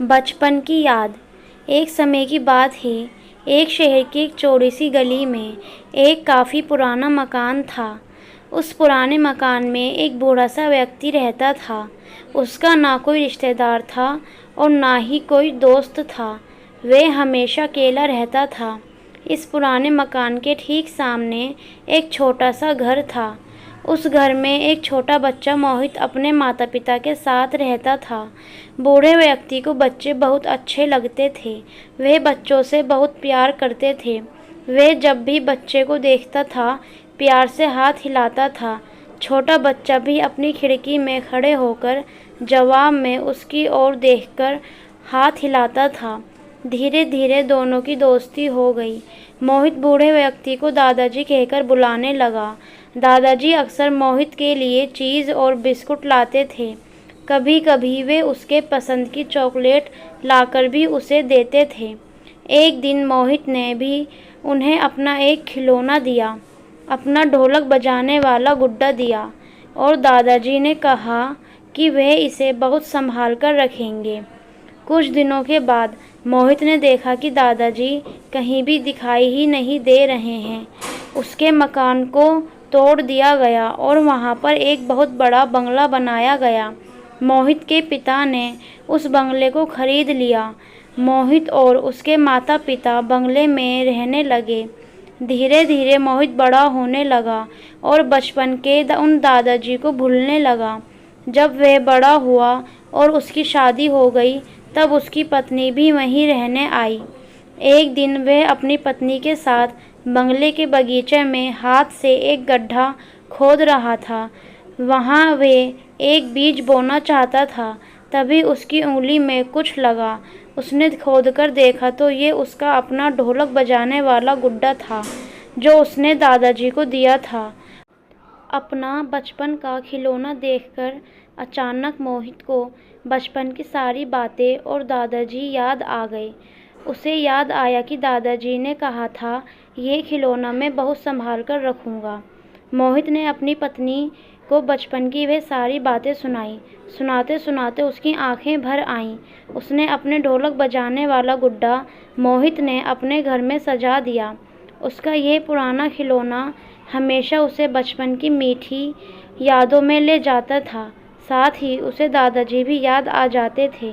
बचपन की याद। एक समय की बात है। एक शहर की एक चौड़ी सी गली में एक काफ़ी पुराना मकान था। उस पुराने मकान में एक बूढ़ा सा व्यक्ति रहता था। उसका ना कोई रिश्तेदार था और ना ही कोई दोस्त था। वह हमेशा अकेला रहता था। इस पुराने मकान के ठीक सामने एक छोटा सा घर था। उस घर में एक छोटा बच्चा मोहित अपने माता पिता के साथ रहता था। बूढ़े व्यक्ति को बच्चे बहुत अच्छे लगते थे। वह बच्चों से बहुत प्यार करते थे। वह जब भी बच्चे को देखता था प्यार से हाथ हिलाता था। छोटा बच्चा भी अपनी खिड़की में खड़े होकर जवाब में उसकी ओर देखकर हाथ हिलाता था। धीरे धीरे दोनों की दोस्ती हो गई। मोहित बूढ़े व्यक्ति को दादाजी कहकर बुलाने लगा। दादाजी अक्सर मोहित के लिए चीज़ और बिस्कुट लाते थे। कभी कभी वे उसके पसंद की चॉकलेट लाकर भी उसे देते थे। एक दिन मोहित ने भी उन्हें अपना एक खिलौना दिया, अपना ढोलक बजाने वाला गुड्डा दिया और दादाजी ने कहा कि वह इसे बहुत संभाल कर रखेंगे। कुछ दिनों के बाद मोहित ने देखा कि दादाजी कहीं भी दिखाई ही नहीं दे रहे हैं। उसके मकान को तोड़ दिया गया और वहाँ पर एक बहुत बड़ा बंगला बनाया गया। मोहित के पिता ने उस बंगले को खरीद लिया। मोहित और उसके माता पिता बंगले में रहने लगे। धीरे धीरे मोहित बड़ा होने लगा और बचपन के उन दादाजी को भूलने लगा। जब वह बड़ा हुआ और उसकी शादी हो गई तब उसकी पत्नी भी वहीं रहने आई। एक दिन वह अपनी पत्नी के साथ बंगले के बगीचे में हाथ से एक गड्ढा खोद रहा था। वहाँ वे एक बीज बोना चाहता था। तभी उसकी उंगली में कुछ लगा। उसने खोदकर देखा तो ये उसका अपना ढोलक बजाने वाला गुड्डा था जो उसने दादाजी को दिया था। अपना बचपन का खिलौना देखकर अचानक मोहित को बचपन की सारी बातें और दादाजी याद आ गए। उसे याद आया कि दादाजी ने कहा था ये खिलौना मैं बहुत संभाल कर रखूँगा। मोहित ने अपनी पत्नी को बचपन की वह सारी बातें सुनाई। सुनाते सुनाते उसकी आंखें भर आईं। उसने अपने ढोलक बजाने वाला गुड्डा मोहित ने अपने घर में सजा दिया। उसका यह पुराना खिलौना हमेशा उसे बचपन की मीठी यादों में ले जाता था। साथ ही उसे दादाजी भी याद आ जाते थे।